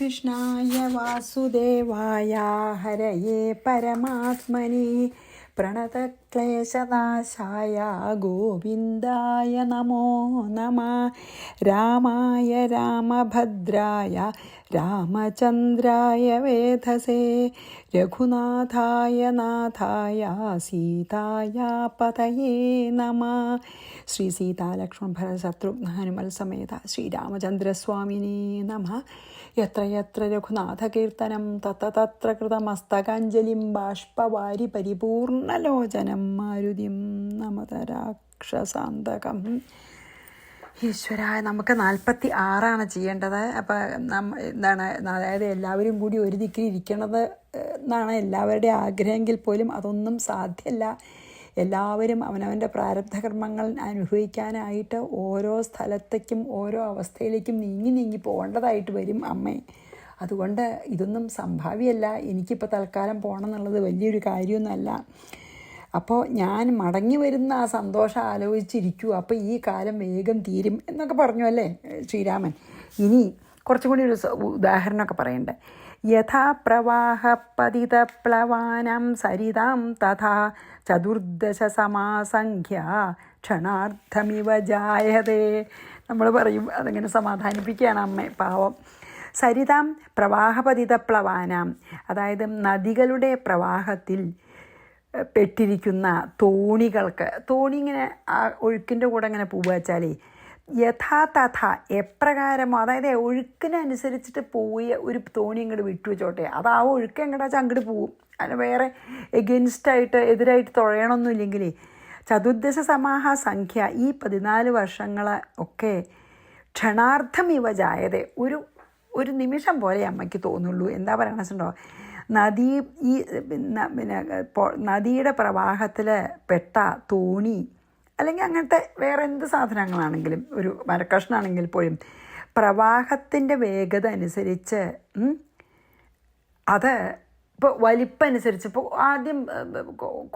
കൃഷ്ണായ വാസുദേവായ ഹരയേ പരമാത്മനി പ്രണതക്ലേശനാശായ ഗോവിന്ദായ നമോ നമഃ. രാമായ രാമഭദ്രായ രാമചന്ദ്രായ വേധസേ രഘുനാഥായ നാഥായ സീതായ പതയേ നമഃ. ശ്രീ സീതാലക്ഷ്മൺ ഭരതശത്രുഘ്ന ഹനുമൽ സമേത ശ്രീരാമചന്ദ്രസ്വാമിനേ നമഃ. യത്ര യത്ര രഘുനാഥകീർത്തനം തത്ര തത്ര കൃതമസ്തകാഞ്ജലിം ബാഷ്പവാരി പരിപൂർണലോചനം മാരുതിം നമത രാക്ഷസാന്തകം. ഈശ്വരായ, നമുക്ക് 46 ചെയ്യേണ്ടത്. അപ്പം എന്താണ്, അതായത് എല്ലാവരും കൂടി ഒരു ദിക്കിൽ ഇരിക്കണത് എന്നാണ് എല്ലാവരുടെയും ആഗ്രഹമെങ്കിൽ പോലും അതൊന്നും സാധ്യമല്ല. എല്ലാവരും അവനവൻ്റെ പ്രാരബ്ധകർമ്മങ്ങൾ അനുഭവിക്കാനായിട്ട് ഓരോ സ്ഥലത്തേക്കും ഓരോ അവസ്ഥയിലേക്കും നീങ്ങി പോകേണ്ടതായിട്ട് വരും അമ്മേ. അതുകൊണ്ട് ഇതൊന്നും സംഭാവ്യമല്ല. എനിക്കിപ്പോൾ തൽക്കാലം പോകണം എന്നുള്ളത് വലിയൊരു കാര്യമൊന്നുമല്ല. അപ്പോൾ ഞാൻ മടങ്ങി വരുന്ന ആ സന്തോഷം ആലോചിച്ചിരിക്കൂ. അപ്പോൾ ഈ കാലം വേഗം തീരും എന്നൊക്കെ പറഞ്ഞു അല്ലേ ശ്രീരാമൻ. ഇനി കുറച്ചും കൂടി ഒരു ഉദാഹരണമൊക്കെ പറയണ്ടേ. യഥാ പ്രവാഹ പതിതപ്ലവാനാം സരിതാം തഥാ ചതുർദശ സമാസംഖ്യ ക്ഷണാർത്ഥമിവ ജായതേ. നമ്മൾ പറയും, അതിങ്ങനെ സമാധാനിപ്പിക്കുകയാണ് അമ്മേ, പാവം. സരിതാം പ്രവാഹപതിതപ്ലവാനാം, അതായത് നദികളുടെ പ്രവാഹത്തിൽ പെട്ടിരിക്കുന്ന തോണികൾക്ക്, തോണി ഇങ്ങനെ ആ ഒഴുക്കിൻ്റെ കൂടെ ഇങ്ങനെ പോവുക വെച്ചാലേ യഥാ തഥ എപ്രകാരമോ, അതായത് ഒഴുക്കിനനുസരിച്ചിട്ട് പോയി ഒരു തോണി ഇങ്ങോട്ട് വിട്ടു വെച്ചോട്ടെ, അത് ആ ഒഴുക്ക് എങ്ങോട്ടാ വെച്ചാൽ അങ്ങോട്ട് പോവും. അതിന് വേറെ എഗെയിൻസ്റ്റായിട്ട് എതിരായിട്ട് തുഴയണമൊന്നുമില്ലെങ്കിൽ ചതുർദശ സമാഹ സംഖ്യ, ഈ 14 വർഷങ്ങൾ ഒക്കെ ക്ഷണാർത്ഥം ഇവ ജായതേ, ഒരു നിമിഷം പോലെ അമ്മയ്ക്ക് തോന്നുള്ളൂ. എന്താ പറയണമെന്നുണ്ടോ, നദിയുടെ പ്രവാഹത്തിൽ പെട്ട തോണി അല്ലെങ്കിൽ അങ്ങനത്തെ വേറെ എന്ത് സാധനങ്ങളാണെങ്കിലും, ഒരു മരക്കഷ്ണമാണെങ്കിൽ പോലും പ്രവാഹത്തിൻ്റെ വേഗത അനുസരിച്ച് അത് ഇപ്പോൾ വലിപ്പനുസരിച്ച്, ഇപ്പോൾ ആദ്യം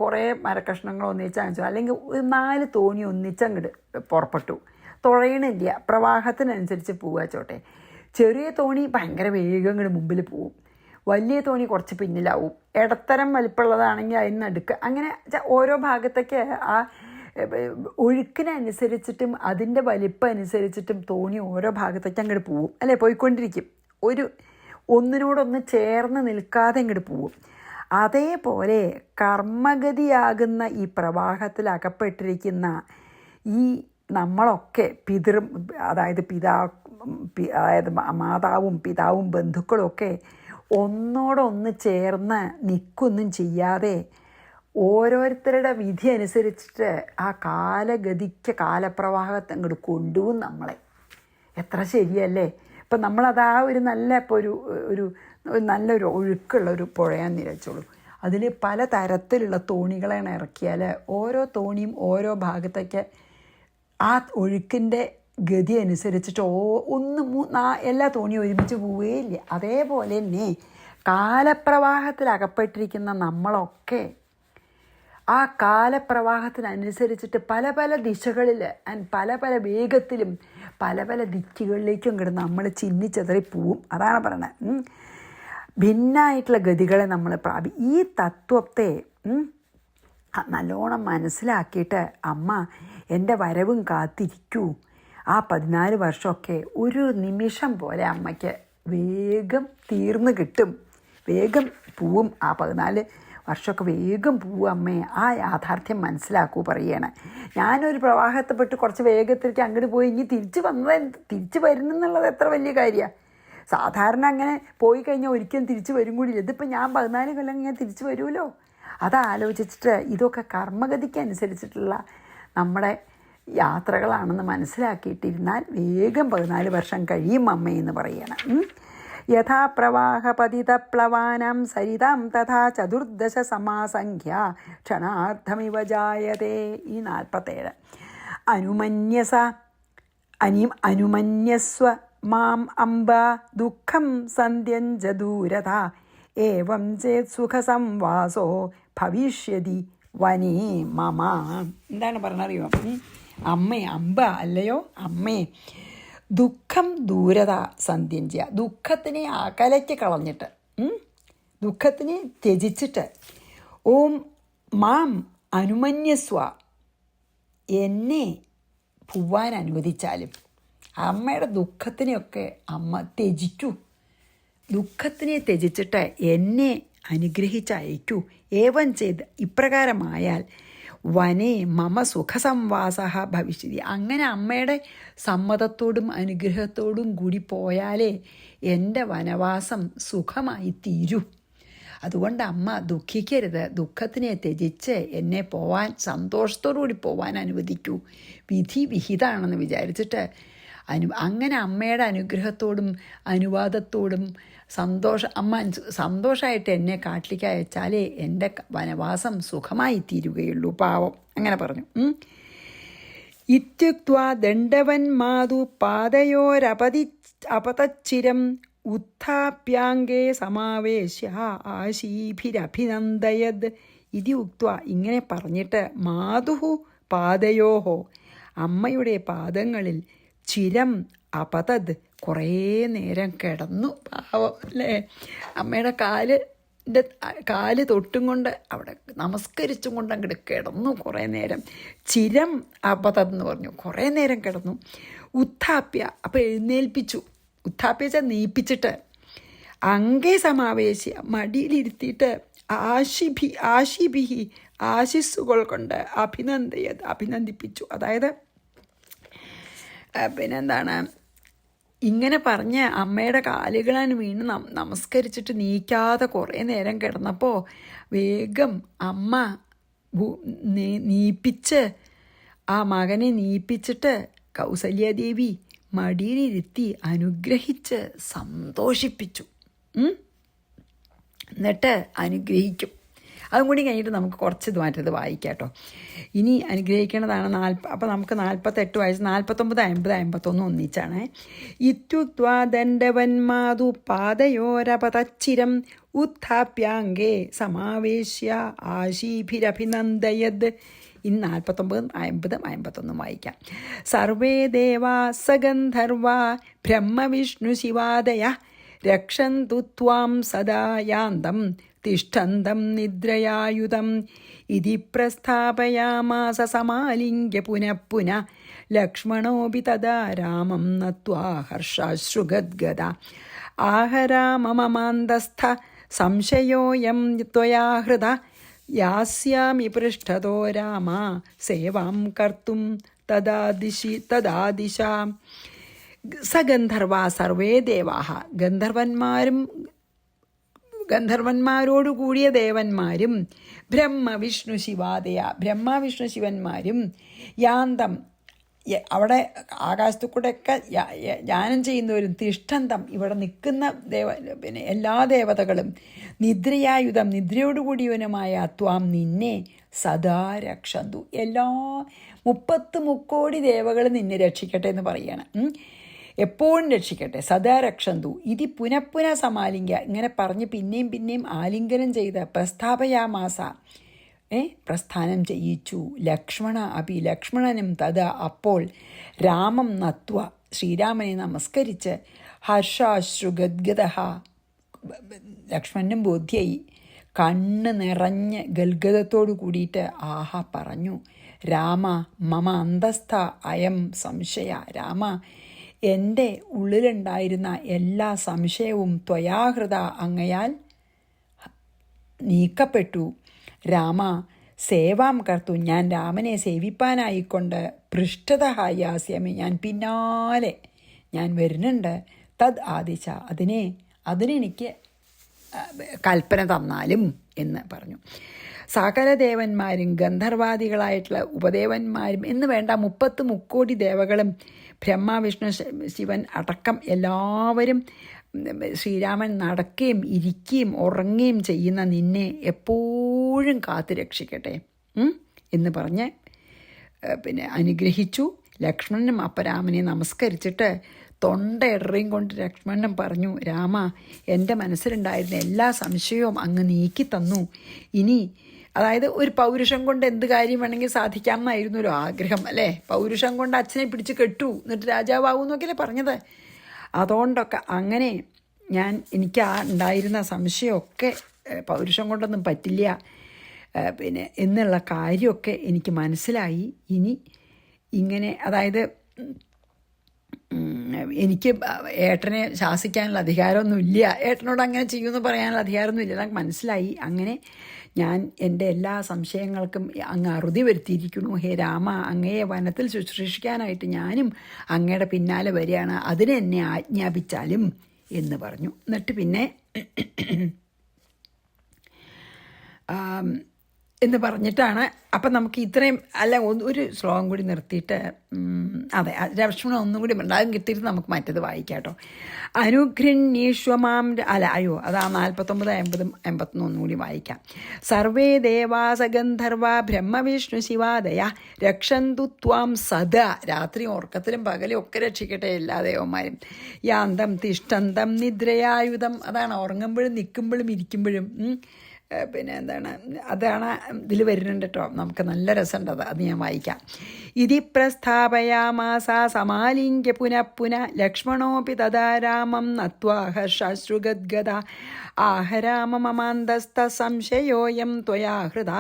കുറേ മരക്കഷ്ണങ്ങൾ ഒന്നിച്ചയച്ചു, അല്ലെങ്കിൽ 4 തോണി ഒന്നിച്ചങ്ങോട്ട് പുറപ്പെട്ടു, തുഴയണില്ല, പ്രവാഹത്തിനനുസരിച്ച് പോവാച്ചോട്ടെ. ചെറിയ തോണി ഭയങ്കര വേഗം ഇങ്ങോട്ട് മുമ്പിൽ പോവും, വലിയ തോണി കുറച്ച് പിന്നിലാവും, ഇടത്തരം വലിപ്പമുള്ളതാണെങ്കിൽ അതിന് നടുക്ക്, അങ്ങനെ ഓരോ ഭാഗത്തേക്ക് ആ ഒഴുക്കിനനുസരിച്ചിട്ടും അതിൻ്റെ വലിപ്പം അനുസരിച്ചിട്ടും തോണി ഓരോ ഭാഗത്തേക്ക് അങ്ങോട്ട് പോവും അല്ലേ, പോയിക്കൊണ്ടിരിക്കും. ഒന്നിനോടൊന്ന് ചേർന്ന് നിൽക്കാതെ അങ്ങോട്ട് പോവും. അതേപോലെ കർമ്മഗതിയാകുന്ന ഈ പ്രവാഹത്തിൽ അകപ്പെട്ടിരിക്കുന്ന ഈ നമ്മളൊക്കെ അതായത് മാതാവും പിതാവും ബന്ധുക്കളൊക്കെ ഒന്നോടൊന്ന് ചേർന്ന് നിൽക്കൊന്നും ചെയ്യാതെ ഓരോരുത്തരുടെ വിധി അനുസരിച്ചിട്ട് ആ കാലപ്രവാഹത്തെ അങ്ങോട്ട് കൊണ്ടുപോകും നമ്മളെ. എത്ര ശരിയല്ലേ. ഇപ്പം നമ്മളത് ആ ഒരു നല്ല, ഇപ്പോൾ ഒരു നല്ലൊരു ഒഴുക്കുള്ള ഒരു പുഴയാന്ന് വിചാരിച്ചോളൂ, അതിൽ പല തരത്തിലുള്ള തോണികളാണ് ഇറക്കിയാൽ ഓരോ തോണിയും ഓരോ ഭാഗത്തേക്ക് ആ ഒഴുക്കിൻ്റെ ഗതി അനുസരിച്ചിട്ട് എല്ലാ തോണിയും ഒരുമിച്ച് പോവുകയില്ല. അതേപോലെ തന്നെ കാലപ്രവാഹത്തിൽ അകപ്പെട്ടിരിക്കുന്ന നമ്മളൊക്കെ ആ കാലപ്രവാഹത്തിനനുസരിച്ചിട്ട് പല പല ദിശകളിൽ പല പല വേഗത്തിലും പല പല ദിക്കുകളിലേക്കും ഇങ്ങോട്ട് നമ്മൾ ചിന്നിച്ചെതറി പോവും. അതാണ് പറയണത്. ഭിന്നായിട്ടുള്ള ഗതികളെ നമ്മൾ ഈ തത്വത്തെ നല്ലോണം മനസ്സിലാക്കിയിട്ട് അമ്മ എൻ്റെ വരവും കാത്തിരിക്കൂ. ആ 14 വർഷമൊക്കെ ഒരു നിമിഷം പോലെ അമ്മയ്ക്ക് വേഗം തീർന്നു കിട്ടും, വേഗം പോവും. ആ 14 വർഷമൊക്കെ വേഗം പോവും അമ്മേ. ആ യാഥാർത്ഥ്യം മനസ്സിലാക്കൂ പറയണേ. ഞാനൊരു പ്രവാഹത്തെപ്പെട്ട് കുറച്ച് വേഗത്തിലേക്ക് അങ്ങോട്ട് പോയി ഇനി തിരിച്ചു വരുന്നെന്നുള്ളത് എത്ര വലിയ കാര്യമാണ്. സാധാരണ അങ്ങനെ പോയി കഴിഞ്ഞാൽ ഒരിക്കലും തിരിച്ചു വരും കൂടിയില്ല. ഇതിപ്പോൾ ഞാൻ 14 കൊല്ലം ഇങ്ങനെ തിരിച്ചു വരുമല്ലോ. അതാലോചിച്ചിട്ട് ഇതൊക്കെ കർമ്മഗതിക്ക് അനുസരിച്ചിട്ടുള്ള നമ്മുടെ യാത്രകളാണെന്ന് മനസ്സിലാക്കിയിട്ടിരുന്നാൽ വേഗം 14 വർഷം കഴിയും അമ്മയെന്ന് പറയണം. യഥാ പ്രവാഹ പതിതപ്ലവാനാം സരിതാം തഥാ ചതുർദശ സമാസംഖ്യ ക്ഷണാർത്ഥമിവ ജായതേ. ഈ 47 അനുമന്യസ്വ മാം അംബ ദുഃഖം സന്ധ്യഞ്ച ദൂരത ഏവം ചേത് സുഖസംവാസോ ഭവിഷ്യതി വനേ മമ. എന്താണ് പറഞ്ഞറിയോ അമ്മേ, അമ്പ അല്ലയോ അമ്മേ, ദുഃഖ ദുഃഖം ദൂരത സന്ധ്യഞ്ച്യ, ദുഃഖത്തിനെ അകലയ്ക്ക് കളഞ്ഞിട്ട്, ദുഃഖത്തിനെ ത്യജിച്ചിട്ട്, ഓം മാം അനുമന്യസ്വ, എന്നെ പോവാൻ അനുവദിച്ചാലും. അമ്മയുടെ ദുഃഖത്തിനെയൊക്കെ അമ്മ ത്യജിക്കൂ, ദുഃഖത്തിനെ ത്യജിച്ചിട്ട് എന്നെ അനുഗ്രഹിച്ചയക്കൂ. ഏവം ചെയ്ത് ഇപ്രകാരമായാൽ വനേ മമ സുഖസംവാസ ഭവിഷ്യതി. അങ്ങനെ അമ്മയുടെ സമ്മതത്തോടും അനുഗ്രഹത്തോടും കൂടി പോയാലേ എൻ്റെ വനവാസം സുഖമായി തീരൂ. അതുകൊണ്ട് അമ്മ ദുഃഖിക്കരുത്, ദുഃഖത്തിനെ ത്യജിച്ച് എന്നെ പോവാൻ, സന്തോഷത്തോടു കൂടി പോവാൻ അനുവദിക്കൂ. വിധി വിഹിതമാണെന്ന് വിചാരിച്ചിട്ട് അങ്ങനെ അമ്മയുടെ അനുഗ്രഹത്തോടും അനുവാദത്തോടും അമ്മ സന്തോഷമായിട്ട് എന്നെ കാട്ടിലേക്ക് അയച്ചാലേ എൻ്റെ വനവാസം സുഖമായി തീരുകയുള്ളൂ. പാവം അങ്ങനെ പറഞ്ഞു. ഇത്യുക്ത്വാ ദണ്ഡവൻ മാതു പാദയോരപതച്ചിരം ഉത്ഥാപ്യാംഗേ സമാവേശ്യ ആശീഭിരഭിനന്ദയത്. ഇതി ഉക്ത്വ, ഇങ്ങനെ പറഞ്ഞിട്ട്, മാതുഹു പാദയോഹോ, അമ്മയുടെ പാദങ്ങളിൽ ചിരം അപതത്, കുറേ നേരം കിടന്നു. പാവം അല്ലേ, അമ്മയുടെ കാല് തൊട്ടും കൊണ്ട് അവിടെ നമസ്കരിച്ചും കൊണ്ട് അങ്ങോട്ട് കിടന്നു കുറേ നേരം. ചിരം അപതത് എന്ന് പറഞ്ഞു, കുറേ നേരം കിടന്നു. ഉത്ഥാപ്യ, അപ്പോൾ എഴുന്നേൽപ്പിച്ചു. ഉത്ഥാപ്യച്ച നീപ്പിച്ചിട്ട്, അങ്കേ സമാവേശിയ, മടിയിലിരുത്തിയിട്ട്, ആശിഭിഹി ആശിസ്സുകൾ കൊണ്ട് അഭിനന്ദിപ്പിച്ചു. അതായത് പിന്നെന്താണ്, ഇങ്ങനെ പറഞ്ഞ് അമ്മയുടെ കാലുകളാണ് വീണ് നമസ്കരിച്ചിട്ട് നീക്കാതെ കുറേ നേരം കിടന്നപ്പോൾ വേഗം അമ്മ നീപ്പിച്ച്, ആ മകനെ നീപ്പിച്ചിട്ട് കൗസല്യാദേവി മടിയിലിരുത്തി അനുഗ്രഹിച്ച് സന്തോഷിപ്പിച്ചു. എന്നിട്ട് അനുഗ്രഹിക്കും. അതും കൂടി കഴിഞ്ഞിട്ട് നമുക്ക് കുറച്ച് മാറ്റത് വായിക്കാം കേട്ടോ. ഇനി അനുഗ്രഹിക്കേണ്ടതാണ് അപ്പോൾ നമുക്ക് 48 വയസ്സ്, 49, 50, 51 ഒന്നിച്ചാണ്. ഇത്യുക്ത്വാ ദണ്ഡവന്മാതു പാദയോരപതച്ചിരം ഉത്ഥാപ്യാംഗേ സമാവേശ്യ ആശീഭിരഭിനന്ദയത്. ഇനി 49, 50, 51 വായിക്കാം. സർവേ ദേവാ സഗന്ധർവാ ബ്രഹ്മവിഷ്ണു ശിവാദയ രക്ഷന്തു ത്വാം സദാ യാന്തം തിഷ്ഠന്തം നിദ്രയായുധം ഇതി പ്രസ്ഥാപയാമാസ സമാലിംഗ്യ പുനഃ ലക്ഷ്മണോപി തദാ രാമം നത്വാ ഹർഷാശ്രുഗദ്ഗദ. ആഹരാമമാന്തസ്ഥ സംശയോയം ത്വയാ ഹൃദ യാസ്യാമി പൃഷ്ഠതോ രാമ സേവാം കർത്തും തദാദിശ. സഗന്ധർവാ സർവേ ദേവാഹ, ഗന്ധർവന്മാരോടു കൂടിയ ദേവന്മാരും ബ്രഹ്മവിഷ്ണു ശിവാദയ, ബ്രഹ്മവിഷ്ണു ശിവന്മാരും യാന്തം, അവിടെ ആകാശത്തു കൂടെയൊക്കെ യാനം ചെയ്യുന്നവരും, തിഷ്ഠന്തം, ഇവിടെ നിൽക്കുന്ന പിന്നെ എല്ലാ ദേവതകളും, നിദ്രയായുധം, നിദ്രയോടുകൂടിയവനുമായ ത്വാം, നിന്നെ സദാ രക്ഷന്തു, എല്ലാ 30 മുക്കോടി ദേവകൾ നിന്നെ രക്ഷിക്കട്ടെ എന്ന് പറയാണ്. എപ്പോഴും രക്ഷിക്കട്ടെ. സദാ രക്ഷന്തു ഇതി പുനഃ സമാലിംഗ്യ, ഇങ്ങനെ പറഞ്ഞ് പിന്നെയും പിന്നെയും ആലിംഗനം ചെയ്ത് പ്രസ്ഥാപയാമാസ, പ്രസ്ഥാനം ചെയ്യിച്ചു. ലക്ഷ്മണനും തഥാ, അപ്പോൾ രാമം നത്വ, ശ്രീരാമനെ നമസ്കരിച്ച്, ഹർഷാശ്രുഗദ്ഗദ, ലക്ഷ്മണനും ബോധ്യായി, കണ്ണ് നിറഞ്ഞ് ഗൽഗദത്തോടു കൂടിയിട്ട് ആഹാ പറഞ്ഞു, രാമ മമ അന്തസ്ഥ അയം സംശയ, രാമ എൻ്റെ ഉള്ളിലുണ്ടായിരുന്ന എല്ലാ സംശയവും ത്വയാഹൃത, അങ്ങയാൽ നീക്കപ്പെട്ടു. രാമ സേവാം കർത്തു, ഞാൻ രാമനെ സേവിപ്പാനായിക്കൊണ്ട് പൃഷ്ഠത യാസ്യാമി, ഞാൻ പിന്നാലെ ഞാൻ വരുന്നുണ്ട്. തദ് ആദിശ, അതിനെനിക്ക് കൽപ്പന തന്നാലും എന്ന് പറഞ്ഞു. സകല ദേവന്മാരും ഗന്ധർവാദികളായിട്ടുള്ള ഉപദേവന്മാരും എന്ന് വേണ്ട 30 മുക്കോടി ദേവകളും ബ്രഹ്മ വിഷ്ണു ശിവൻ അടക്കം എല്ലാവരും ശ്രീരാമൻ നടക്കുകയും ഇരിക്കുകയും ഉറങ്ങുകയും ചെയ്യുന്ന നിന്നെ എപ്പോഴും കാത്തു രക്ഷിക്കട്ടെ എന്ന് പറഞ്ഞ് പിന്നെ അനുഗ്രഹിച്ചു. ലക്ഷ്മണനും അപ്പരാമനെ നമസ്കരിച്ചിട്ട് തൊണ്ടയിടറിയും കൊണ്ട് ലക്ഷ്മണൻ പറഞ്ഞു, രാമ, എൻ്റെ മനസ്സിലുണ്ടായിരുന്ന എല്ലാ സംശയവും അങ്ങ് നീക്കി തന്നു. ഇനി അതായത് ഒരു പൗരുഷം കൊണ്ട് എന്ത് കാര്യം വേണമെങ്കിൽ സാധിക്കാമെന്നായിരുന്നല്ലോ ആഗ്രഹം, അല്ലേ? പൗരുഷം കൊണ്ട് അച്ഛനെ പിടിച്ച് കെട്ടു, എന്നിട്ട് രാജാവാകും എന്നൊക്കെയല്ലേ പറഞ്ഞത്. അതുകൊണ്ടൊക്കെ അങ്ങനെ എനിക്ക് ഉണ്ടായിരുന്ന സംശയമൊക്കെ പൗരുഷം കൊണ്ടൊന്നും പറ്റില്ല എന്നുള്ള കാര്യമൊക്കെ എനിക്ക് മനസ്സിലായി. ഇനി ഇങ്ങനെ അതായത് എനിക്ക് ഏട്ടനെ ശാസിക്കാനുള്ള അധികാരമൊന്നുമില്ല, ഏട്ടനോട് അങ്ങനെ ചെയ്യുമെന്ന് പറയാനുള്ള അധികാരമൊന്നുമില്ല, എനിക്ക് മനസ്സിലായി. അങ്ങനെ ഞാൻ എൻ്റെ എല്ലാ സംശയങ്ങൾക്കും അങ്ങ് അറുതി വരുത്തിയിരിക്കുന്നു. ഹേ രാമ, അങ്ങയെ വനത്തിൽ ശുശ്രൂഷിക്കാനായിട്ട് ഞാനും അങ്ങയുടെ പിന്നാലെ വരികയാണ്, അതിനെ എന്നെ ആജ്ഞാപിച്ചാലും എന്ന് പറഞ്ഞു. എന്നിട്ട് പിന്നെ എന്ന് പറഞ്ഞിട്ടാണ്. അപ്പം നമുക്ക് ഇത്രയും ഒരു ശ്ലോകം കൂടി നിർത്തിയിട്ട് അതെ ലക്ഷ്മണൻ ഒന്നും കൂടി ഉണ്ടാകും കിട്ടിയിട്ട് നമുക്ക് മറ്റത് വായിക്കാം കേട്ടോ. അനുഗൃഹീഷ്വമാം അതാ 49, 50, 51 കൂടി വായിക്കാം. സർവേ ദേവാസഗന്ധർവ ബ്രഹ്മവിഷ്ണു ശിവാദയ രക്ഷന്തു ത്വാം സദാ. രാത്രി ഉറക്കത്തിലും പകലും ഒക്കെ രക്ഷിക്കട്ടെ എല്ലാ ദേവന്മാരും. യാന്തം തിഷ്ടന്തം നിദ്രയായുധം. അതാണ് ഉറങ്ങുമ്പോഴും നിൽക്കുമ്പോഴും ഇരിക്കുമ്പോഴും അതാണ് ഇതിൽ വരുന്നുണ്ട് കേട്ടോ. നമുക്ക് നല്ല രസമുണ്ട് അത് ഞാൻ വായിക്കാം. ഇതി പ്രസ്ഥാപയാമാസ സമാലിംഗ്യ പുനഃ ലക്ഷ്മണോപി തഥാ രാമം നത്വാ ഹർഷാശ്രുഗദ്ഗദ ആഹരാമ മമാന്തസ്ഥ സംശയോയം ത്വയാ ഹൃദാ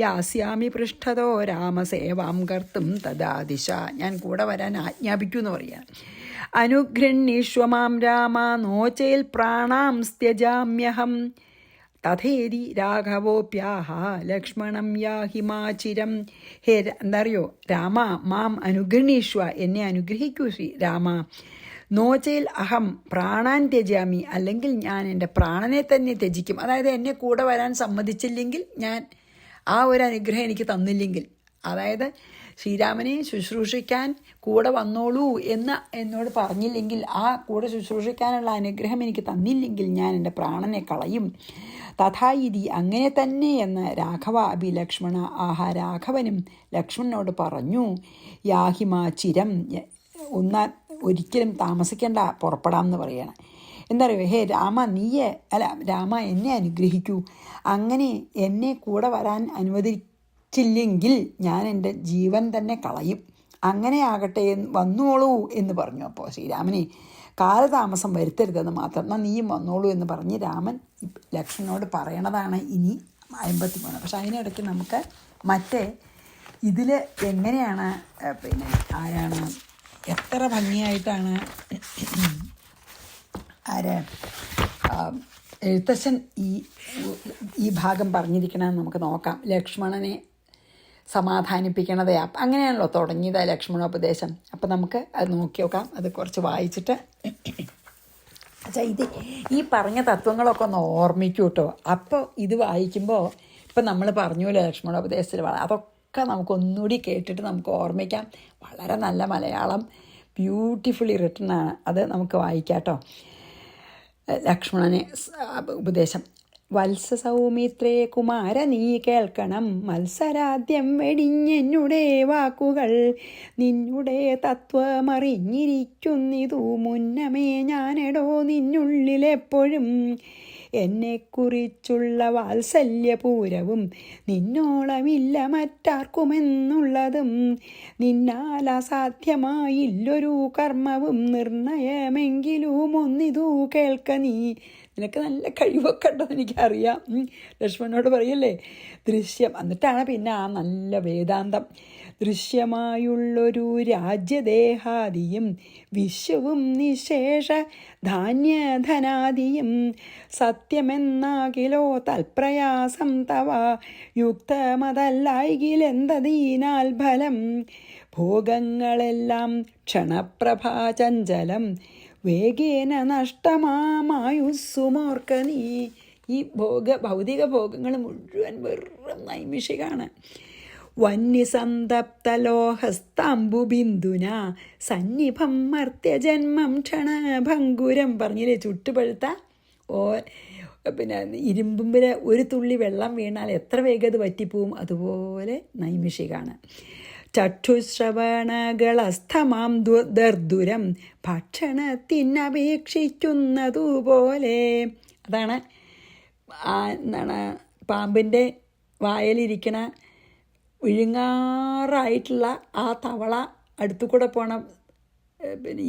യാസ്യാമി പൃഷ്ഠതോ രാമസേവാം കർത്തും തഥാ ദിശ. ഞാൻ കൂടെ വരാൻ ആജ്ഞാപിക്കൂ എന്ന് പറയാം. അനുഗൃഹീഷ്വമാം രാമ നോചേൽ പ്രാണാം സ്ത്യജാമ്യഹം തഥേരി രാഘവോപ്യാഹ ലക്ഷ്മണം യാഹിമാചിരം. ഹേ എന്താ അറിയോ രാമ, മാം അനുഗൃഹീഷ്വ, എന്നെ അനുഗ്രഹിക്കൂ ശ്രീ രാമ. നോചേൽ അഹം പ്രാണാൻ ത്യജാമി, അല്ലെങ്കിൽ ഞാൻ എൻ്റെ പ്രാണനെ തന്നെ ത്യജിക്കും. അതായത് എന്നെ കൂടെ വരാൻ സമ്മതിച്ചില്ലെങ്കിൽ, ഞാൻ ആ ഒരു അനുഗ്രഹം എനിക്ക് തന്നില്ലെങ്കിൽ, അതായത് ശ്രീരാമനെ ശുശ്രൂഷിക്കാൻ കൂടെ വന്നോളൂ എന്ന് എന്നോട് പറഞ്ഞില്ലെങ്കിൽ, ആ കൂടെ ശുശ്രൂഷിക്കാനുള്ള അനുഗ്രഹം എനിക്ക് തന്നില്ലെങ്കിൽ ഞാൻ എൻ്റെ പ്രാണനെ കളയും. തഥായിതി, അങ്ങനെ തന്നെ എന്ന് രാഘവ അഭി ലക്ഷ്മണ, ആഹാ രാഘവനും ലക്ഷ്മണനോട് പറഞ്ഞു. യാഹിമാചിരം, ഒരിക്കലും താമസിക്കേണ്ട, പുറപ്പെടാം എന്ന് പറയണം. എന്താ പറയുക, ഹേ രാമ രാമ എന്നെ അനുഗ്രഹിക്കൂ. അങ്ങനെ എന്നെ കൂടെ വരാൻ അനുവദിച്ചില്ലെങ്കിൽ ഞാൻ എൻ്റെ ജീവൻ തന്നെ കളയും. അങ്ങനെ ആകട്ടെ, വന്നോളൂ എന്ന് പറഞ്ഞു. അപ്പോൾ ശ്രീരാമനെ കാലതാമസം വരുത്തരുതെന്ന് മാത്രം, എന്നാൽ നീയും വന്നോളൂ എന്ന് പറഞ്ഞ് രാമൻ ലക്ഷ്മണനോട് പറയണതാണ് ഇനി 53. പക്ഷെ അതിനിടയ്ക്ക് നമുക്ക് മറ്റേ ഇതിൽ എങ്ങനെയാണ് ആരാണ് എത്ര ഭംഗിയായിട്ടാണ് എഴുത്തച്ഛൻ ഈ ഭാഗം പറഞ്ഞിരിക്കണമെന്ന് നമുക്ക് നോക്കാം. ലക്ഷ്മണനെ സമാധാനിപ്പിക്കണതേ അങ്ങനെയാണല്ലോ തുടങ്ങിയത് ലക്ഷ്മണോപദേശം. അപ്പം നമുക്ക് അത് നോക്കി നോക്കാം. അത് കുറച്ച് വായിച്ചിട്ട് ഇത് ഈ പറഞ്ഞ തത്വങ്ങളൊക്കെ ഒന്ന് ഓർമ്മിക്കൂ കേട്ടോ. അപ്പോൾ ഇത് വായിക്കുമ്പോൾ ഇപ്പം നമ്മൾ പറഞ്ഞല്ലോ ലക്ഷ്മണോപദേശത്തിൽ, അതൊക്കെ നമുക്കൊന്നുകൂടി കേട്ടിട്ട് നമുക്ക് ഓർമ്മിക്കാം. വളരെ നല്ല മലയാളം, ബ്യൂട്ടിഫുള്ളി റിട്ടൺ ആണ്. അത് നമുക്ക് വായിക്കാം കേട്ടോ. ലക്ഷ്മണനെ ഉപദേശം. വത്സ സൗമിത്രേ കുമാര നീ കേൾക്കണം, മത്സരാദ്യം വെടിഞ്ഞെന്നുടെ വാക്കുകൾ, നിന്നുടെ തത്വമറിഞ്ഞിരിക്കുന്നിതു മുന്നമേ ഞാനെടോ നിന്നുള്ളിലെപ്പോഴും. എന്നെക്കുറിച്ചുള്ള വാത്സല്യപൂരവും നിന്നോളമില്ല മറ്റാർക്കുമെന്നുള്ളതും, നിന്നാൽ അസാധ്യമായില്ലൊരു കർമ്മവും നിർണയമെങ്കിലും ഒന്നിതു കേൾക്ക നീ. നിനക്ക് നല്ല കഴിവൊക്കെ ഉണ്ടെന്ന് എനിക്കറിയാം. ലക്ഷ്മണനോട് പറയല്ലേ ദൃശ്യം, എന്നിട്ടാണ് പിന്നെ ആ നല്ല വേദാന്തം. ദൃശ്യമായുള്ളൊരു രാജ്യദേഹാദിയും വിശ്വവും നിശേഷ ധാന്യധനാദിയും, സത്യമെന്നാകിലോ തൽപ്രയാസം തവ യുക്തമതല്ലായികിലെന്തതീനാൽ ഫലം. ഭോഗങ്ങളെല്ലാം ക്ഷണപ്രഭാചഞ്ചലം, വേഗേന നഷ്ടമായുസ്സുമോർക്ക നീ. ഈ ഭൗതിക ഭോഗങ്ങൾ മുഴുവൻ വെറും നൈമിഷികാണ്. വന്യസന്തപ്തലോഹസ്താംബുബിന്ദുന സന്നിഭം മർത്യജന്മം ക്ഷണഭംഗുരം. പറഞ്ഞില്ലേ ചുട്ടുപഴുത്ത ഇരുമ്പുമ്പിൽ ഒരു തുള്ളി വെള്ളം വീണാൽ എത്ര വേഗം അത് വറ്റിപ്പോവും, അതുപോലെ നൈമിഷികാണ്. ചക്ഷുശ്രവണകളസ്ഥമാം ദർദുരം ഭക്ഷണത്തിനപേക്ഷിക്കുന്നതുപോലെ. അതാണ് എന്താണ് പാമ്പിൻ്റെ വായലിരിക്കണ വിഴുങ്ങാറായിട്ടുള്ള ആ തവള അടുത്തു കൂടെ പോണ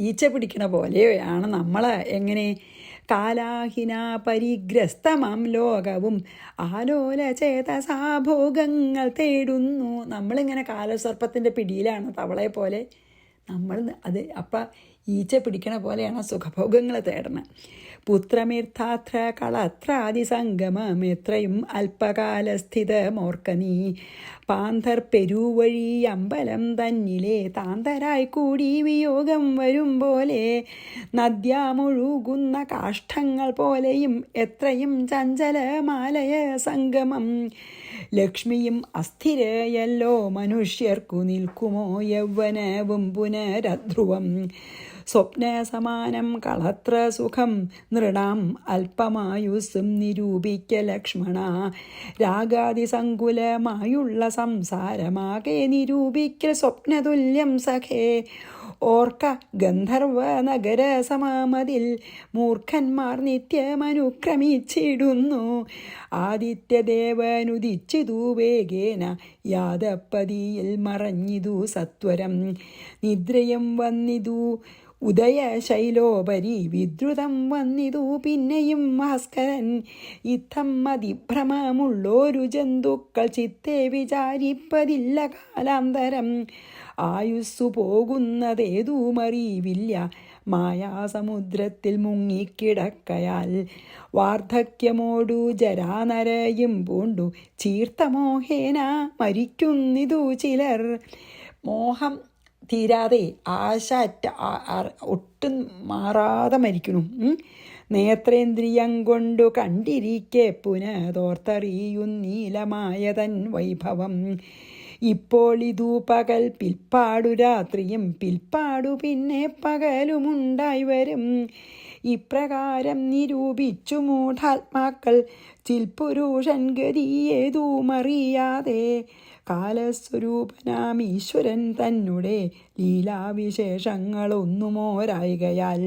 ഈച്ച പിടിക്കണ പോലെയാണ് നമ്മൾ. എങ്ങനെ കാലാഹിന പരിഗ്രസ്തമാം ലോകവും ആലോല ചേതസാഭോഗങ്ങൾ തേടുന്നു. നമ്മളിങ്ങനെ കാലസർപ്പത്തിൻ്റെ പിടിയിലാണ്, തവളയെ പോലെ നമ്മൾ. അത് അപ്പം ഈച്ച പിടിക്കണ പോലെയാണ് സുഖഭോഗങ്ങൾ തേടണം. പുത്രമിർത്ഥാത്ര കളത്രാദിസംഗമം എത്രയും അല്പകാലസ്ഥിതമോർക്കനീ പാന്തർ പെരുവഴി അമ്പലം തന്നിലെ താന്തരായി കൂടി വിയോഗം വരും പോലെ നദ്യാമൊഴുകുന്ന കാഷ്ഠങ്ങൾ പോലെയും എത്രയും ചഞ്ചലമാലയ സംഗമം. ലക്ഷ്മിയും അസ്ഥിരയല്ലോ മനുഷ്യർക്കു നിൽക്കുമോ യൗവനവും പുനരധ്രുവം. സ്വപ്നസമാനം കളത്ര സുഖം നൃണാം അല്പമായുസ്സും നിരൂപിക്ക ലക്ഷ്മണ. രാഗാതിസങ്കുലമായുള്ള സംസാരമാകെ നിരൂപിക്കൽ സ്വപ്നതുല്യം സഖേ. ഓർക്ക ഗന്ധർവ നഗര സമാമതിൽ മൂർഖന്മാർ നിത്യമനുക്രമിച്ചിടുന്നു. ആദിത്യദേവനുദിച്ചിതു വേഗേന യാദപ്പതിയിൽ മറഞ്ഞിതു സത്വരം. നിദ്രയും വന്നിതു ഉദയശൈലോപരി വിദ്രുതം വന്നിതു പിന്നെയും ഭാസ്കരൻ. ഇത്തം അതിഭ്രമമുള്ളോരു ജന്തുക്കൾ ചിത്തെ വിചാരിപ്പതില്ല കാലാന്തരം. ആയുസ്സു പോകുന്നതേതുമറിയില്ല മായാസമുദ്രത്തിൽ മുങ്ങിക്കിടക്കയാൽ. വാർദ്ധക്യമോടു ജരാനരയും പൂണ്ടു ചീർത്തമോഹേന മരിക്കുന്നിതു ചിലർ. മോഹം തീരാതെ ആശ ഒട്ടും മാറാതെ മരിക്കുന്നു. നേത്രേന്ദ്രിയം കൊണ്ടു കണ്ടിരിക്കെ പുനതോർത്തറിയുന്നീലമായ തൻ വൈഭവം. ഇപ്പോൾ ഇതു പകൽ, പിൽപ്പാടു രാത്രിയും, പിൽപ്പാടു പിന്നെ പകലുമുണ്ടായി വരും. ഇപ്രകാരം നിരൂപിച്ചു മൂഢാത്മാക്കൾ ചിൽപുരുഷൻ ഗതിയേതുമറിയാതെ. കാലസ്വരൂപനാം ഈശ്വരൻ തന്നെ ലീലാവിശേഷങ്ങളൊന്നുമോരായികയാൽ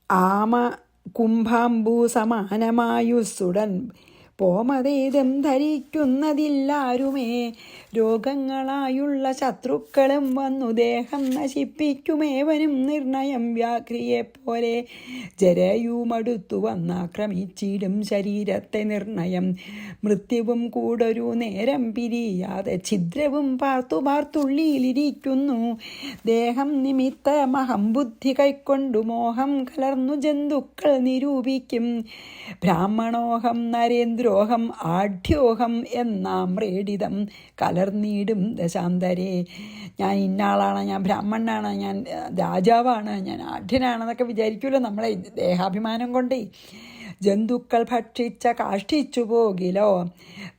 ആമ കുംഭാംബു സമാനമായുസ്സുടൻ പോമതേതും ധരിക്കുന്നതില്ലാരുമേ. രോഗങ്ങളായുള്ള ശത്രുക്കളും വന്നു ദേഹം നശിപ്പിക്കുമേവനും നിർണയം. വ്യാഘ്രിയെപ്പോലെ ജരയുമടുത്തു വന്നാക്രമിച്ചിടും ശരീരത്തെ നിർണയം. മൃത്യുവും കൂടൊരു നേരം പിരിയാതെ ഛിദ്രവും പാർത്തുള്ളിയിലിരിക്കുന്നു. ദേഹം നിമിത്തമഹം ബുദ്ധി കൈക്കൊണ്ടു മോഹം കലർന്നു ജന്തുക്കൾ നിരൂപിക്കും. ബ്രാഹ്മണോഹം നരേന്ദ്രോഹം ആഢ്യോഹം എന്നാം റേഡിതം കലർന്നീടും ദശാന്തരേ. ഞാൻ ഇന്നാളാണ്, ഞാൻ ബ്രാഹ്മണനാണ്, ഞാൻ രാജാവാണ്, ഞാൻ ആഢ്യനാണെന്നൊക്കെ വിചാരിക്കുമല്ലോ നമ്മളെ ദേഹാഭിമാനം കൊണ്ടേ. ജന്തുക്കൾ ഭക്ഷിച്ച കാഷ്ടിച്ചു പോകിലോ,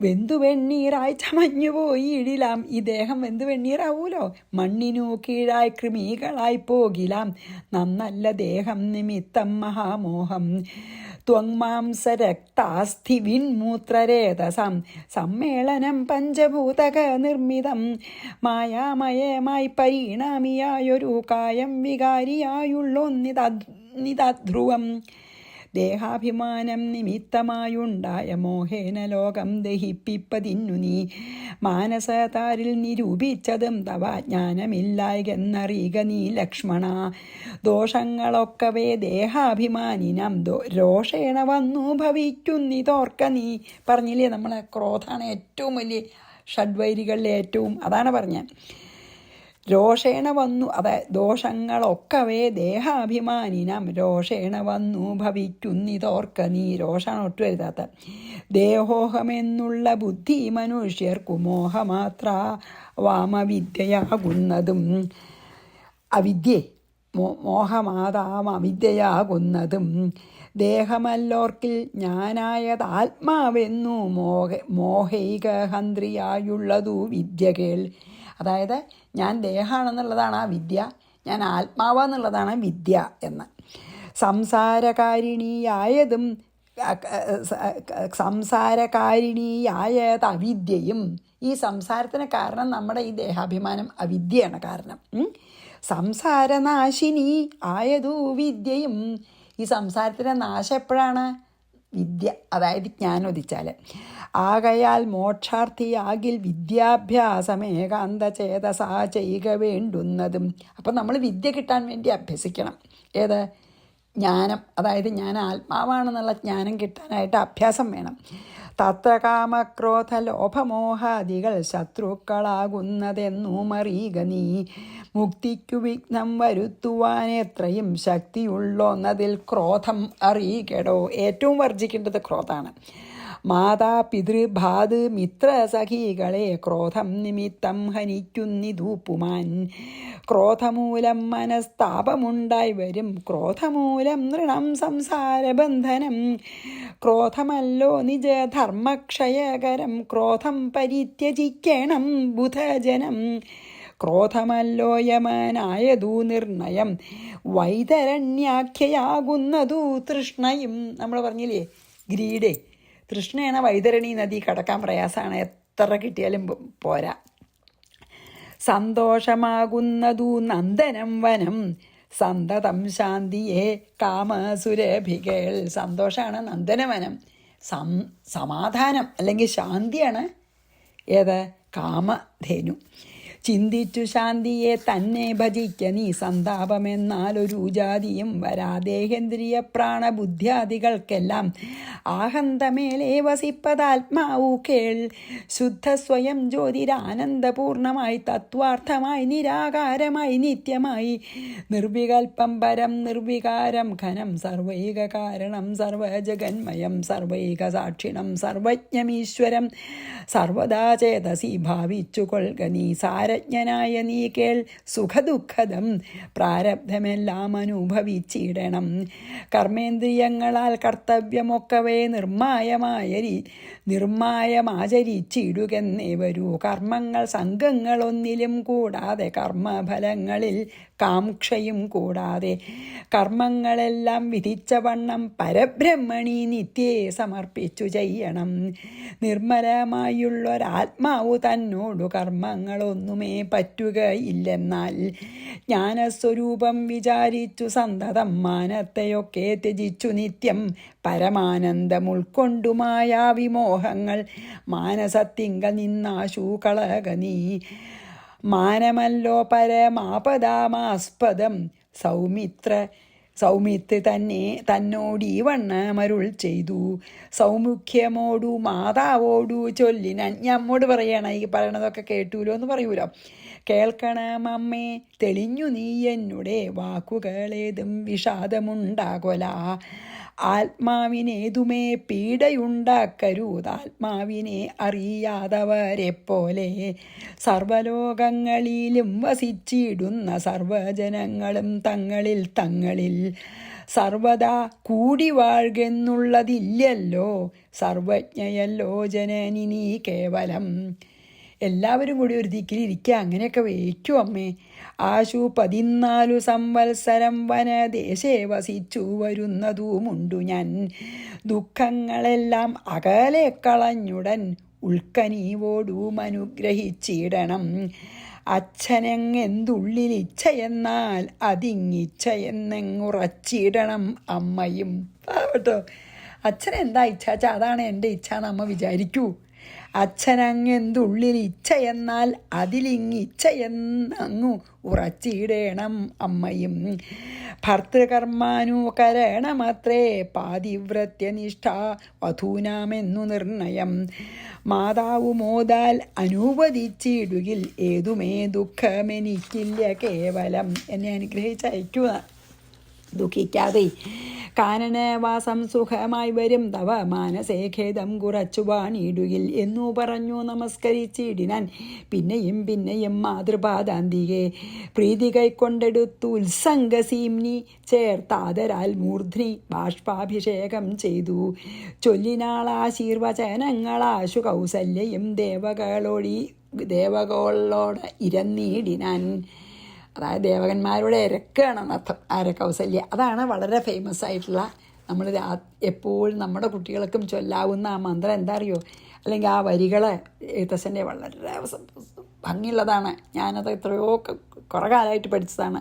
വെന്തുവെണ്ണീറായി ചമഞ്ഞു പോയിടിലാം. ഈ ദേഹം വെന്തുവെണ്ണീറാവൂലോ. മണ്ണിനു കീഴായി കൃമികളായി പോകിലാം. നന്നല്ല ദേഹം നിമിത്തം മഹാമോഹം. ത്വങ്മാംസരക്താസ്ഥി വിൺമൂത്രരേതസം സമ്മേളനം പഞ്ചഭൂതക നിർമ്മിതം. മായാമയമായി പരിണാമിയായൊരു കായം വികാരിയായുള്ളൊന്നിതധ്രുവം. ദേഹാഭിമാനം നിമിത്തമായുണ്ടായ മോഹേന ലോകം ദഹിപ്പിപ്പതിന്നു നീ. മാനസതാരിൽ നിരൂപിച്ചതും തവ ജ്ഞാനമില്ലായെന്നറിയുക നീ ലക്ഷ്മണ. ദോഷങ്ങളൊക്കവേ ദേഹാഭിമാനിനം രോഷേണ വന്നു ഭവിക്കുന്നിതോർക്ക നീ. പറഞ്ഞില്ലേ നമ്മളെ ക്രോധാണ് ഏറ്റവും വലിയ ഷഡ്വൈരികളിലെ ഏറ്റവും, അതാണ് പറഞ്ഞത്. രോഷേണ വന്നു, അതായത് ദോഷങ്ങളൊക്കവേ ദേഹാഭിമാനിനം രോഷേണ വന്നു ഭവിക്കുന്നിതോർക്ക നീ. രോഷാണ് ഒട്ടു വരുത്താത്ത. ദേഹോഹമെന്നുള്ള ബുദ്ധി മനുഷ്യർക്കു മോഹമാത്ര വാമവിദ്യയാകുന്നതും. അവിദ്യേ മോഹമാതാം അവിദ്യയാകുന്നതും. ദേഹമല്ലോർക്കിൽ ഞാനായത് ആത്മാവെന്നു മോഹൈകഹന്ത്രിയായുള്ളതു വിദ്യകൾ. അതായത് ഞാൻ ദേഹമാണെന്നുള്ളതാണ് ആ വിദ്യ, ഞാൻ ആത്മാവാന്നുള്ളതാണ് വിദ്യ എന്ന്. സംസാരകാരിണിയായത് അവിദ്യയും. ഈ സംസാരത്തിന് കാരണം നമ്മുടെ ഈ ദേഹാഭിമാനം അവിദ്യയാണ് കാരണം. സംസാരനാശിനി ആയതു വിദ്യയും. ഈ സംസാരത്തിൻ്റെ നാശം എപ്പോഴാണ്? വിദ്യ, അതായത് ജ്ഞാനോദിച്ചാൽ. ആകയാൽ മോക്ഷാർത്ഥിയാകിൽ വിദ്യാഭ്യാസം ഏകാന്ത ചേതസാ ചെയ്യുക വേണ്ടുന്നതും. അപ്പം നമ്മൾ വിദ്യ കിട്ടാൻ വേണ്ടി അഭ്യസിക്കണം. ഏത്? ജ്ഞാനം, അതായത് ഞാൻ ആത്മാവാണെന്നുള്ള ജ്ഞാനം കിട്ടാനായിട്ട് അഭ്യാസം വേണം. തത്ര കാമക്രോധ ലോഭമോഹാദികൾ ശത്രുക്കളാകുന്നതെന്നുമറിയുക നീ. മുക്തിക്കു വിഘ്നം വരുത്തുവാൻ എത്രയും ശക്തിയുള്ളോന്നതിൽ ക്രോധം അറിയിക്കടോ. ഏറ്റവും വർജിക്കേണ്ടത് ക്രോധാണ്. മാതാ പിതൃ ഭാത് മിത്ര സഖികളെ ക്രോധം നിമിത്തം ഹനിക്കുന്നിതൂപ്പുമാൻ. ക്രോധമൂലം മനസ്താപമുണ്ടായി വരും, ക്രോധമൂലം നൃണം സംസാരബന്ധനം. ക്രോധമല്ലോ നിജധർമ്മക്ഷയകരം, ക്രോധം പരിത്യജിക്കണം ബുധജനം. ക്രോധമല്ലോ യമനായതു നിർണയം, വൈതരണ്യാഖ്യയാകുന്നതു തൃഷ്ണയും. നമ്മൾ പറഞ്ഞില്ലേ ഗ്രീഡേ, തൃഷ്ണയാണ് വൈതരണി നദി കടക്കാൻ പ്രയാസമാണ്, എത്ര കിട്ടിയാലും പോരാ. സന്തോഷമാകുന്നതു നന്ദനം വനം, സന്തതം ശാന്തിയെ കാമസുരഭികൾ. സന്തോഷമാണ് നന്ദനവനം, സമാധാനം അല്ലെങ്കിൽ ശാന്തിയാണ് ഏത്? കാമധേനു. ചിന്തിച്ചു ശാന്തിയെ തന്നെ ഭജിക്ക നീ, സന്താപമെന്നാലൊരു ജാതിയും വരാദേഹേന്ദ്രിയ പ്രാണബുദ്ധ്യാദികൾക്കെല്ലാം ആഹന്തമേലെ വസിപ്പതാത്മാവു കേൾ. ശുദ്ധ സ്വയം ജ്യോതിരാനന്ദപൂർണമായി തത്വാർത്ഥമായി നിരാകാരമായി നിത്യമായി, നിർവികൽപ്പം പരം നിർവികാരം ഘനം, സർവൈക കാരണം സർവജഗന്മയം, സർവൈക സാക്ഷിണം സർവജ്ഞമീശ്വരം, സർവദാ ചേതസി ഭാവിച്ചു കൊൾക നീ. സാരജ്ഞനായ നീ കേൾ, സുഖദുഃഖദം പ്രാരബ്ധമെല്ലാം അനുഭവിച്ചിടണം. കർമ്മേന്ദ്രിയങ്ങളാൽ കർത്തവ്യമൊക്കവേ നിർമായമാചരിച്ചിടുകെന്നേ വരൂ. കർമ്മങ്ങൾ സംഘങ്ങളൊന്നിലും കൂടാതെ, കർമ്മഫലങ്ങളിൽ കാംക്ഷയും കൂടാതെ, കർമ്മങ്ങളെല്ലാം വിധിച്ച വണ്ണം പരബ്രഹ്മണി നിത്യേ സമർപ്പിച്ചു ചെയ്യണം. നിർമ്മലമായുള്ളൊരാത്മാവു തന്നോടു കർമ്മങ്ങളൊന്നുമേ പറ്റുകയില്ലെന്നാൽ, ജ്ഞാനസ്വരൂപം വിചാരിച്ചു സന്തതം മാനത്തെയൊക്കെ ത്യജിച്ചു നിത്യം പരമാനന്ദം ഉൾക്കൊണ്ടു മായാവിമോഹങ്ങൾ മാനസത്തിങ്കൽ നിന്നാശു കളക നീ. മാനമല്ലോ പരമാപദാമാസ്പദം, സൗമിത്ത് തന്നോടീ വണ്ണമരുൾ ചെയ്തു. സൗമുഖ്യമോടു മാതാവോടു ചൊല്ലിനാൻ. നമ്മോട് പറയണം, ഈ പറയണതൊക്കെ കേട്ടൂലോ എന്ന് പറയൂലോ. കേൾക്കണമമ്മേ തെളിഞ്ഞു നീ എന്നുടെ വാക്കുകളേതും വിഷാദമുണ്ടാകൊല. ആത്മാവിനേതുമേ പീഡയുണ്ടാക്കരുത്, ആത്മാവിനെ അറിയാതവരെ പോലെ. സർവലോകങ്ങളിലും വസിച്ചിടുന്ന സർവജനങ്ങളും തങ്ങളിൽ സർവദാ കൂടി വാഴുകെന്നുള്ളതില്ലല്ലോ. സർവജ്ഞയല്ലോ ജനനി നീ കേവലം. എല്ലാവരും കൂടി ഒരു ദിക്കിലിരിക്കുക, അങ്ങനെയൊക്കെ വയ്ക്കും അമ്മേ. ആശു 14 സംവത്സരം വനദേശേ വസിച്ചു വരുന്നതുമുണ്ടു ഞാൻ. ദുഃഖങ്ങളെല്ലാം അകലെ കളഞ്ഞുടൻ ഉൾക്കനീവോടും അനുഗ്രഹിച്ചിടണം. അച്ഛനെങ്ങെന്തുള്ളിൽ ഇച്ഛയെന്നാൽ അതിങ്ങിച്ഛയെന്നെങ്ങുറച്ചിടണം അമ്മയും. കേട്ടോ, അച്ഛനെന്താ ഇച്ഛാച്ചാ അതാണ് എൻ്റെ ഇച്ഛ എന്ന് അമ്മ വിചാരിക്കൂ. അച്ഛനങ്ങെന്തുള്ളിൽ ഇച്ഛയെന്നാൽ അതിലിങ്ങിച്ഛയെന്നങ്ങു ഉറച്ചിടേണം അമ്മയും. ഭർത്തൃകർമാനുകരണമത്രേ പാതിവ്രത്യനിഷ്ഠ വധൂനാമെന്നു നിർണയം. മാതാവു മോദാൽ അനുവദിച്ചിടുകിൽ ഏതുമേ ദുഃഖമെനിക്കില്ല കേവലം. എന്നെ അനുഗ്രഹിച്ചയക്കുക, ദുഃഖിക്കാതെ. കാനനവാസം സുഖമായി വരും തവ മാനസേ ഖേദം കുറച്ചു വാണിടുകിൽ എന്നു പറഞ്ഞു നമസ്കരിച്ചിടിനാൻ. പിന്നെയും മാതൃപാദാന്തികെ പ്രീതി കൈക്കൊണ്ടെടുത്തു ഉത്സംഗസീംനി ചേർത്താദരാൽ മൂർധ്നി ബാഷ്പാഭിഷേകം ചെയ്തു. ചൊല്ലിനാളാശീർവചനങ്ങളാശു കൗസല്യയും ദേവകളോട് ഇരന്നീടിനാൻ. അതായത് ദേവകന്മാരുടെ ഇരക്കാണ് അർത്ഥം. കൗസല്യ, അതാണ് വളരെ ഫേമസ് ആയിട്ടുള്ള, നമ്മൾ എപ്പോഴും നമ്മുടെ കുട്ടികൾക്കും ചൊല്ലാവുന്ന ആ മന്ത്രം എന്താ അറിയോ? അല്ലെങ്കിൽ ആ വരികൾ എഴുത്തച്ഛൻ്റെ വളരെ ഭംഗിയുള്ളതാണ്. ഞാനത് എത്രയോ കുറേ കാലമായിട്ട് പഠിച്ചതാണ്.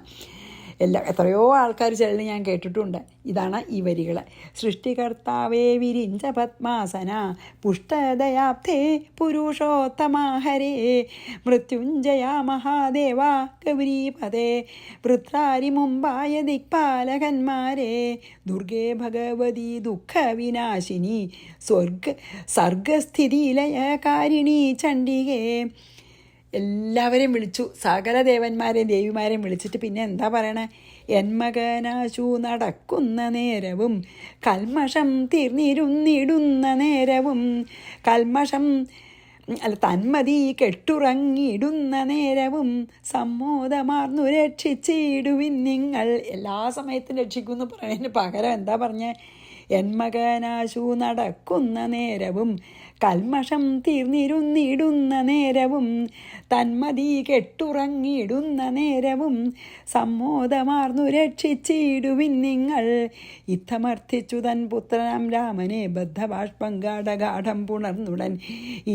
എത്രയോ ആൾക്കാർ ചെല്ലി ഞാൻ കേട്ടിട്ടുണ്ട്. ഇതാണ് ഈ വരികൾ. സൃഷ്ടികർത്താവേ വിരിഞ്ച പത്മാസന പുഷ്ടദയാബ്ധേ പുരുഷോത്തമ ഹരേ മൃത്യുഞ്ജയ മഹാദേവ ഗൗരീപദേ വൃത്രാരി മുമ്പായ ദിക്പാലകന്മാരെ ദുർഗേ ഭഗവതി ദുഃഖവിനാശിനി സർഗസ്ഥിതിലയകാരിണി ചണ്ഡികേ. എല്ലാവരെയും വിളിച്ചു, സകല ദേവന്മാരെയും ദേവിമാരെയും വിളിച്ചിട്ട് പിന്നെ എന്താ പറയണേ? എന്മകനാശു നടക്കുന്ന നേരവും കൽമഷം തീർന്നിരുന്നിടുന്ന നേരവും തന്മതി കെട്ടുറങ്ങിയിടുന്ന നേരവും സമ്മോദമാർന്നു രക്ഷിച്ചിടുവിൻ നിങ്ങൾ. എല്ലാ സമയത്തും രക്ഷിക്കുമെന്ന് പറയുന്നതിന് പകരം എന്താ പറഞ്ഞേ? എന്മകനാശു നടക്കുന്ന നേരവും കൽമഷം തീർന്നിരുന്നിടുന്ന നേരവും തന്മതി കെട്ടുറങ്ങിയിടുന്ന നേരവും സമ്മോദമാർന്നു രക്ഷിച്ചിടുവിൻ നിങ്ങൾ. ഇത്തമർത്ഥിച്ചു തൻ പുത്രനാം രാമനെ ബദ്ധബാഷ്പങ്കാടഗാഠം പുണർന്നുടൻ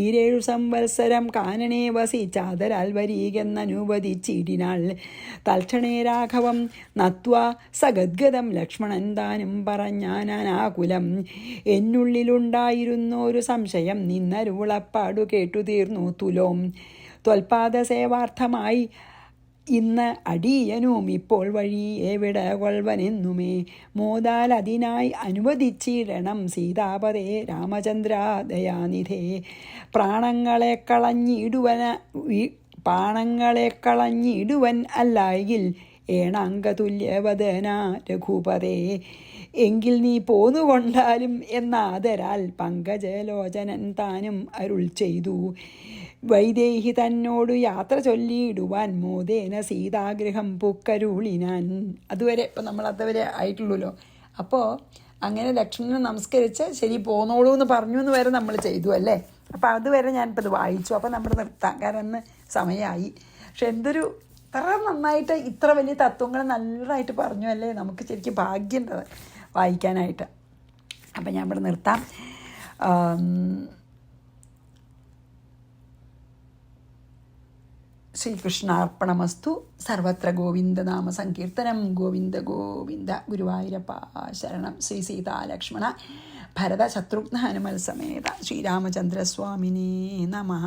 7 സംവത്സരം കാനനെ വസിച്ചാദരാൽ വരീകെന്നനുവദിച്ചിടിനാൾ. തൽക്ഷണേ രാഘവം നത്വാ സഗദ്ഗതം ലക്ഷ്മണൻ താനും പറഞ്ഞാനാകുലം. എന്നുള്ളിലുണ്ടായിരുന്നൊരു സംശയം നിന്നരുളപ്പാടു കേട്ടു തീർന്നു തുലോം. ത്വൽപാദസേവാർത്ഥമായി ഇന്ന് അടിയനും ഇപ്പോൾ വഴി എവിടെ കൊൾവനെന്നുമേ മോദാൽ അതിനായി അനുവദിച്ചിടണം സീതാപതേ രാമചന്ദ്രാദയാനിധേ. പ്രാണങ്ങളെ കളഞ്ഞിടുവൻ അല്ലായെങ്കിൽ ഏണാംഗതുല്യവദന രഘുപതേ. എങ്കിൽ നീ പോന്നുകൊണ്ടാലും എന്നാദരാൽ പങ്കജലോചനൻ താനും അരുൾ ചെയ്തു. വൈദേഹി തന്നോടു യാത്ര ചൊല്ലിയിടുവാൻ മോദേന സീതാഗ്രഹം പുക്കരുളിനാൻ. അതുവരെ ഇപ്പം നമ്മൾ അതുവരെ ആയിട്ടുള്ളൂല്ലോ. അപ്പോൾ അങ്ങനെ ലക്ഷ്മണനെ നമസ്കരിച്ച് ശരി പോന്നോളൂ എന്ന് പറഞ്ഞു എന്ന് വരെ നമ്മൾ ചെയ്തു അല്ലേ. അപ്പോൾ അതുവരെ ഞാനിപ്പോൾ ഇത് വായിച്ചു. അപ്പോൾ നമ്മൾ നിർത്താം, കാരണം സമയമായി. പക്ഷെ എന്തൊരു ഇത്ര നന്നായിട്ട് ഇത്ര വലിയ തത്വങ്ങൾ നല്ലതായിട്ട് പറഞ്ഞു അല്ലേ. നമുക്ക് ശരിക്കും ഭാഗ്യമുണ്ടത് വായിക്കാനായിട്ട്. അപ്പം ഞാൻ ഇവിടെ നിർത്താം. ശ്രീകൃഷ്ണാർപ്പണമസ്തു. സർവത്ര ഗോവിന്ദനാമ സങ്കീർത്തനം. ഗോവിന്ദ ഗോവിന്ദ. ഗുരുവായൂരപ്പ ശരണം. ശ്രീ സീതാലക്ഷ്മണ ഭരത ശത്രുഘ്ന ഹനുമൽ സമേത ശ്രീരാമചന്ദ്രസ്വാമിനേ നമഃ.